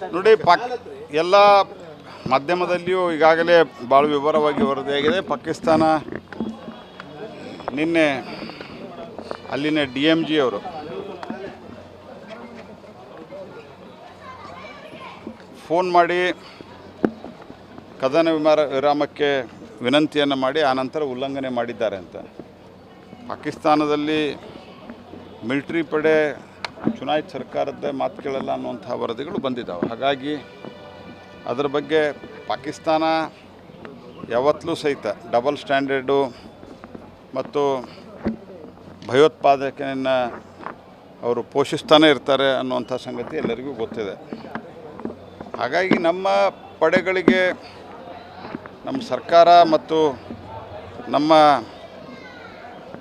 ನೋಡಿ ಎಲ್ಲ ಮಾಧ್ಯಮದಲ್ಲಿಯೂ ಈಗಾಗಲೇ ಭಾಳ ವಿವರವಾಗಿ ವರದಿಯಾಗಿದೆ. ಪಾಕಿಸ್ತಾನ ನಿನ್ನೆ ಅಲ್ಲಿನ DMG ಅವರು ಫೋನ್ ಮಾಡಿ ಕದನ ವಿರಾಮಕ್ಕೆ ವಿನಂತಿಯನ್ನು ಮಾಡಿ ಆನಂತರ ಉಲ್ಲಂಘನೆ ಮಾಡಿದ್ದಾರೆ ಅಂತ. ಪಾಕಿಸ್ತಾನದಲ್ಲಿ ಮಿಲಿಟರಿ ಪಡೆ ಚುನಾಯಿತ ಸರ್ಕಾರದ ಮಾತು ಕೇಳಲ್ಲ ಅನ್ನುವಂಥ ವರದಿಗಳು ಬಂದಿದ್ದಾವೆ. ಹಾಗಾಗಿ ಅದರ ಬಗ್ಗೆ ಪಾಕಿಸ್ತಾನ ಯಾವತ್ತಲೂ ಸಹಿತ ಡಬಲ್ ಸ್ಟ್ಯಾಂಡರ್ಡು ಮತ್ತು ಭಯೋತ್ಪಾದನೆಯನ್ನು ಅವರು ಪೋಷಿಸ್ತಾನೆ ಇರ್ತಾರೆ ಅನ್ನುವಂಥ ಸಂಗತಿ ಎಲ್ಲರಿಗೂ ಗೊತ್ತಿದೆ. ಹಾಗಾಗಿ ನಮ್ಮ ಪಡೆಗಳಿಗೆ, ನಮ್ಮ ಸರ್ಕಾರ ಮತ್ತು ನಮ್ಮ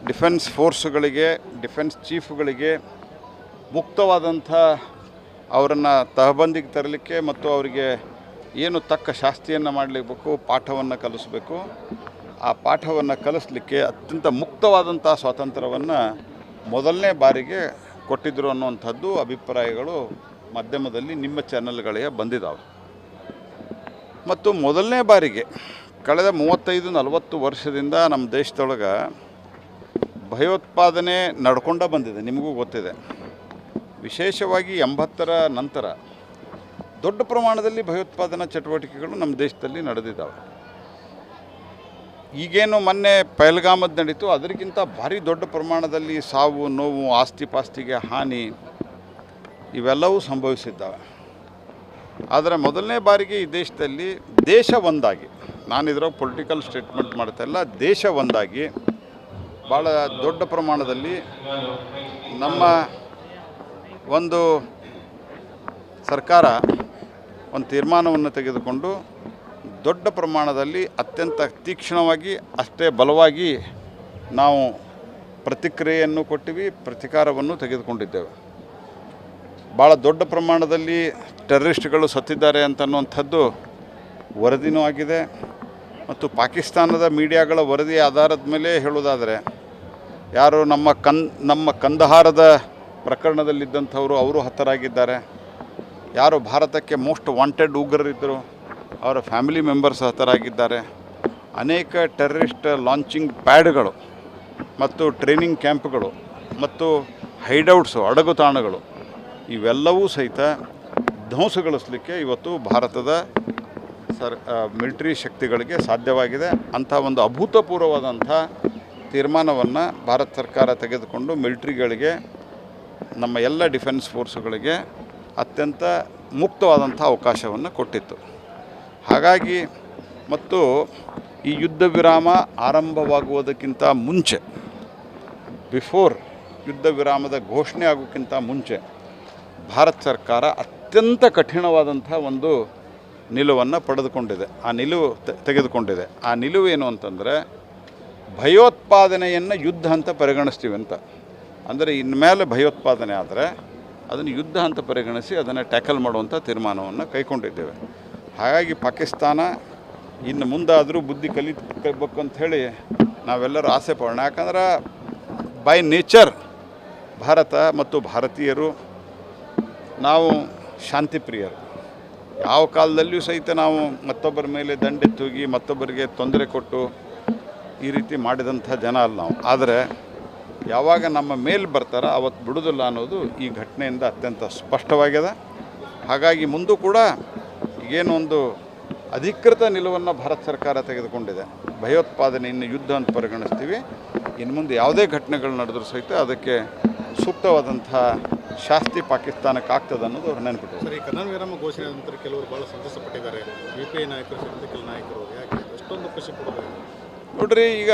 ಡಿಫೆನ್ಸ್ ಫೋರ್ಸ್ಗಳಿಗೆ, ಡಿಫೆನ್ಸ್ ಚೀಫ್ಗಳಿಗೆ ಮುಕ್ತವಾದಂಥ ಅವರನ್ನು ತಹಬಂದಿಗೆ ತರಲಿಕ್ಕೆ ಮತ್ತು ಅವರಿಗೆ ಏನು ತಕ್ಕ ಶಾಸ್ತಿಯನ್ನು ಮಾಡಲಿಬೇಕು, ಪಾಠವನ್ನು ಕಲಿಸಬೇಕು. ಆ ಪಾಠವನ್ನು ಕಲಿಸಲಿಕ್ಕೆ ಅತ್ಯಂತ ಮುಕ್ತವಾದಂಥ ಸ್ವಾತಂತ್ರ್ಯವನ್ನು ಮೊದಲನೇ ಬಾರಿಗೆ ಕೊಟ್ಟಿದ್ದರು ಅನ್ನುವಂಥದ್ದು ಅಭಿಪ್ರಾಯಗಳು ಮಾಧ್ಯಮದಲ್ಲಿ ನಿಮ್ಮ ಚಾನಲ್ಗಳಿಗೆ ಬಂದಿದ್ದಾವೆ. ಮತ್ತು ಮೊದಲನೇ ಬಾರಿಗೆ ಕಳೆದ 35-40 ವರ್ಷದಿಂದ ನಮ್ಮ ದೇಶದೊಳಗೆ ಭಯೋತ್ಪಾದನೆ ನಡ್ಕೊಂಡ ಬಂದಿದೆ, ನಿಮಗೂ ಗೊತ್ತಿದೆ. ವಿಶೇಷವಾಗಿ 80ರ ನಂತರ ದೊಡ್ಡ ಪ್ರಮಾಣದಲ್ಲಿ ಭಯೋತ್ಪಾದನಾ ಚಟುವಟಿಕೆಗಳು ನಮ್ಮ ದೇಶದಲ್ಲಿ ನಡೆದಿದ್ದಾವೆ. ಈಗೇನು ಮೊನ್ನೆ ಪಹಲ್ಗಾಮದ್ದು ನಡೀತು, ಅದಕ್ಕಿಂತ ಭಾರಿ ದೊಡ್ಡ ಪ್ರಮಾಣದಲ್ಲಿ ಸಾವು ನೋವು, ಆಸ್ತಿ ಪಾಸ್ತಿಗೆ ಹಾನಿ ಇವೆಲ್ಲವೂ ಸಂಭವಿಸಿದ್ದಾವೆ. ಆದರೆ ಮೊದಲನೇ ಬಾರಿಗೆ ಈ ದೇಶದಲ್ಲಿ ದೇಶ ಒಂದಾಗಿ, ನಾನು ಇದರ ಪೊಲಿಟಿಕಲ್ ಸ್ಟೇಟ್ಮೆಂಟ್ ಮಾಡ್ತಾಯಿಲ್ಲ, ದೇಶ ಒಂದಾಗಿ ಭಾಳ ದೊಡ್ಡ ಪ್ರಮಾಣದಲ್ಲಿ ನಮ್ಮ ಒಂದು ಸರ್ಕಾರ ಒಂದು ತೀರ್ಮಾನವನ್ನು ತೆಗೆದುಕೊಂಡು ದೊಡ್ಡ ಪ್ರಮಾಣದಲ್ಲಿ ಅತ್ಯಂತ ತೀಕ್ಷ್ಣವಾಗಿ ಅಷ್ಟೇ ಬಲವಾಗಿ ನಾವು ಪ್ರತಿಕ್ರಿಯೆಯನ್ನು ಕೊಟ್ಟಿವಿ, ಪ್ರತಿಕಾರವನ್ನು ತೆಗೆದುಕೊಂಡಿದ್ದೇವೆ. ಭಾಳ ದೊಡ್ಡ ಪ್ರಮಾಣದಲ್ಲಿ ಟೆರರಿಸ್ಟ್ಗಳು ಸತ್ತಿದ್ದಾರೆ ಅಂತನ್ನುವಂಥದ್ದು ವರದಿನೂ ಆಗಿದೆ. ಮತ್ತು ಪಾಕಿಸ್ತಾನದ ಮೀಡಿಯಾಗಳ ವರದಿ ಆಧಾರದ ಮೇಲೆ ಹೇಳೋದಾದರೆ, ಯಾರು ನಮ್ಮ ಕಂದಹಾರದ ಪ್ರಕರಣದಲ್ಲಿದ್ದಂಥವರು ಅವರು ಹತರಾಗಿದ್ದಾರೆ. ಯಾರು ಭಾರತಕ್ಕೆ ಮೋಸ್ಟ್ ವಾಂಟೆಡ್ ಉಗ್ರರಿದ್ದರು ಅವರ ಫ್ಯಾಮಿಲಿ ಮೆಂಬರ್ಸ್ ಹತರಾಗಿದ್ದಾರೆ. ಅನೇಕ ಟೆರರಿಸ್ಟ್ ಲಾಂಚಿಂಗ್ ಪ್ಯಾಡ್ಗಳು ಮತ್ತು ಟ್ರೈನಿಂಗ್ ಕ್ಯಾಂಪ್ಗಳು ಮತ್ತು ಹೈಡೌಟ್ಸು, ಅಡಗುತಾಣಗಳು ಇವೆಲ್ಲವೂ ಸಹಿತ ಧ್ವಂಸಗೊಳಿಸಲಿಕ್ಕೆ ಇವತ್ತು ಭಾರತದ ಮಿಲಿಟರಿ ಶಕ್ತಿಗಳಿಗೆ ಸಾಧ್ಯವಾಗಿದೆ. ಅಂಥ ಒಂದು ಅಭೂತಪೂರ್ವವಾದಂಥ ತೀರ್ಮಾನವನ್ನು ಭಾರತ ಸರ್ಕಾರ ತೆಗೆದುಕೊಂಡು ಮಿಲಿಟರಿಗಳಿಗೆ, ನಮ್ಮ ಎಲ್ಲ ಡಿಫೆನ್ಸ್ ಫೋರ್ಸ್ಗಳಿಗೆ ಅತ್ಯಂತ ಮುಕ್ತವಾದಂಥ ಅವಕಾಶವನ್ನು ಕೊಟ್ಟಿತ್ತು. ಹಾಗಾಗಿ ಮತ್ತು ಈ ಯುದ್ಧ ವಿರಾಮ ಆರಂಭವಾಗುವುದಕ್ಕಿಂತ ಮುಂಚೆ, ಬಿಫೋರ್ ಯುದ್ಧ ವಿರಾಮದ ಘೋಷಣೆ ಆಗೋಕ್ಕಿಂತ ಮುಂಚೆ ಭಾರತ ಸರ್ಕಾರ ಅತ್ಯಂತ ಕಠಿಣವಾದಂಥ ಒಂದು ನಿಲುವನ್ನು ಪಡೆದುಕೊಂಡಿದೆ, ಆ ನಿಲುವು ತೆಗೆದುಕೊಂಡಿದೆ. ಆ ನಿಲುವು ಏನು ಅಂತಂದರೆ, ಭಯೋತ್ಪಾದನೆಯನ್ನು ಯುದ್ಧ ಅಂತ ಪರಿಗಣಿಸ್ತೀವಿ ಅಂತ. ಅಂದರೆ ಇನ್ಮೇಲೆ ಭಯೋತ್ಪಾದನೆ ಆದರೆ ಅದನ್ನು ಯುದ್ಧ ಅಂತ ಪರಿಗಣಿಸಿ ಅದನ್ನು ಟ್ಯಾಕಲ್ ಮಾಡುವಂಥ ತೀರ್ಮಾನವನ್ನು ಕೈಗೊಂಡಿದ್ದೇವೆ. ಹಾಗಾಗಿ ಪಾಕಿಸ್ತಾನ ಇನ್ನು ಮುಂದಾದರೂ ಬುದ್ಧಿ ಕಲಿಬೇಕು ಅಂಥೇಳಿ ನಾವೆಲ್ಲರೂ ಆಸೆ ಪಡೋಣ. ಯಾಕಂದ್ರೆ ಬೈ ನೇಚರ್ ಭಾರತ ಮತ್ತು ಭಾರತೀಯರು ನಾವು ಶಾಂತಿಪ್ರಿಯರು. ಯಾವ ಕಾಲದಲ್ಲಿಯೂ ಸಹಿತ ನಾವು ಮತ್ತೊಬ್ಬರ ಮೇಲೆ ದಂಡೆತ್ತೋಗಿ ಮತ್ತೊಬ್ಬರಿಗೆ ತೊಂದರೆ ಕೊಟ್ಟು ಈ ರೀತಿ ಮಾಡಿದಂಥ ಜನ ಅಲ್ಲ ನಾವು. ಆದರೆ ಯಾವಾಗ ನಮ್ಮ ಮೇಲೆ ಬರ್ತಾರೋ ಅವತ್ತು ಬಿಡೋದಿಲ್ಲ ಅನ್ನೋದು ಈ ಘಟನೆಯಿಂದ ಅತ್ಯಂತ ಸ್ಪಷ್ಟವಾಗಿದೆ. ಹಾಗಾಗಿ ಮುಂದೂ ಕೂಡ ಏನೊಂದು ಅಧಿಕೃತ ನಿಲುವನ್ನು ಭಾರತ ಸರ್ಕಾರ ತೆಗೆದುಕೊಂಡಿದೆ. ಭಯೋತ್ಪಾದನೆಯನ್ನು ಯುದ್ಧ ಅಂತ ಪರಿಗಣಿಸ್ತೀವಿ. ಇನ್ನು ಮುಂದೆ ಯಾವುದೇ ಘಟನೆಗಳು ನಡೆದರೂ ಸಹಿತ ಅದಕ್ಕೆ ಸೂಕ್ತವಾದಂಥ ಶಾಸ್ತಿ ಪಾಕಿಸ್ತಾನಕ್ಕೆ ಆಗ್ತದೆ ಅನ್ನೋದು ಅವ್ರು ನೆನಪಿಟ್ಟು. ಸರಿ, ಕದನ ವಿರಾಮ ಘೋಷಣೆ ನಂತರ ಕೆಲವರು ಭಾಳ ಸಂತೋಷಪಟ್ಟಿದ್ದಾರೆ. UPI ನಾಯಕರು ಸೇರಿದಂತೆ ಕೆಲ ನಾಯಕರು ಯಾಕೆ ಅಷ್ಟೊಂದು ಖುಷಿ ಪಡೋದು? ನೋಡ್ರಿ, ಈಗ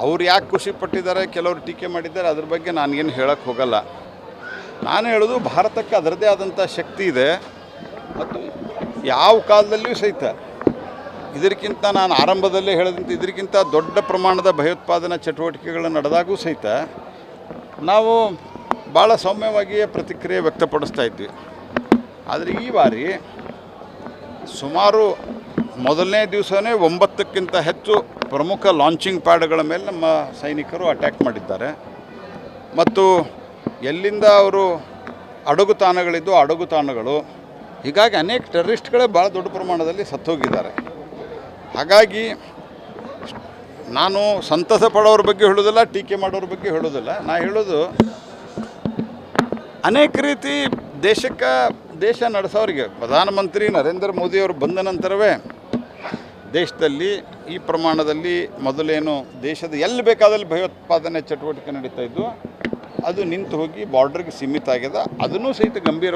ಅವ್ರು ಯಾಕೆ ಖುಷಿ ಪಟ್ಟಿದ್ದಾರೆ, ಕೆಲವರು ಟೀಕೆ ಮಾಡಿದ್ದಾರೆ, ಅದ್ರ ಬಗ್ಗೆ ನಾನೇನು ಹೇಳೋಕ್ಕೆ ಹೋಗಲ್ಲ. ನಾನು ಹೇಳೋದು ಭಾರತಕ್ಕೆ ಅದರದ್ದೇ ಆದಂಥ ಶಕ್ತಿ ಇದೆ. ಮತ್ತು ಯಾವ ಕಾಲದಲ್ಲಿಯೂ ಸಹಿತ ಇದಕ್ಕಿಂತ, ನಾನು ಆರಂಭದಲ್ಲೇ ಹೇಳಿದಂತೆ, ಇದಕ್ಕಿಂತ ದೊಡ್ಡ ಪ್ರಮಾಣದ ಭಯೋತ್ಪಾದನಾ ಚಟುವಟಿಕೆಗಳು ನಡೆದಾಗೂ ಸಹಿತ ನಾವು ಭಾಳ ಸೌಮ್ಯವಾಗಿಯೇ ಪ್ರತಿಕ್ರಿಯೆ ವ್ಯಕ್ತಪಡಿಸ್ತಾ ಇದ್ವಿ. ಆದರೆ ಈ ಬಾರಿ ಸುಮಾರು ಮೊದಲನೇ ದಿವಸವೇ 9ಕ್ಕಿಂತ ಹೆಚ್ಚು ಪ್ರಮುಖ ಲಾಂಚಿಂಗ್ ಪ್ಯಾಡ್ಗಳ ಮೇಲೆ ನಮ್ಮ ಸೈನಿಕರು ಅಟ್ಯಾಕ್ ಮಾಡಿದ್ದಾರೆ. ಮತ್ತು ಎಲ್ಲಿಂದ ಅವರು ಅಡಗುತಾಣಗಳಿದ್ದು ಅಡಗುತಾಣಗಳು ಹೀಗಾಗಿ ಅನೇಕ ಟೆರರಿಸ್ಟ್ಗಳೇ ಭಾಳ ದೊಡ್ಡ ಪ್ರಮಾಣದಲ್ಲಿ ಸತ್ತೋಗಿದ್ದಾರೆ. ಹಾಗಾಗಿ ನಾನು ಸಂತಸ ಪಡೋರ ಬಗ್ಗೆ ಹೇಳೋದಿಲ್ಲ, ಟೀಕೆ ಮಾಡೋರ ಬಗ್ಗೆ ಹೇಳೋದಿಲ್ಲ. ನಾ ಹೇಳೋದು ಅನೇಕ ರೀತಿ ದೇಶ ನಡೆಸೋರಿಗೆ ಪ್ರಧಾನಮಂತ್ರಿ ನರೇಂದ್ರ ಮೋದಿಯವರು ಬಂದ ನಂತರವೇ ದೇಶದಲ್ಲಿ ಈ ಪ್ರಮಾಣದಲ್ಲಿ ಮೊದಲೇನು ದೇಶದ ಎಲ್ಲಿ ಬೇಕಾದಲ್ಲಿ ಭಯೋತ್ಪಾದನೆ ಚಟುವಟಿಕೆ ನಡೀತಾ ಇದ್ದು ಅದು ನಿಂತು ಹೋಗಿ ಬಾರ್ಡ್ರಿಗೆ ಸೀಮಿತ ಆಗಿದೆ. ಅದನ್ನೂ ಸಹಿತ ಗಂಭೀರ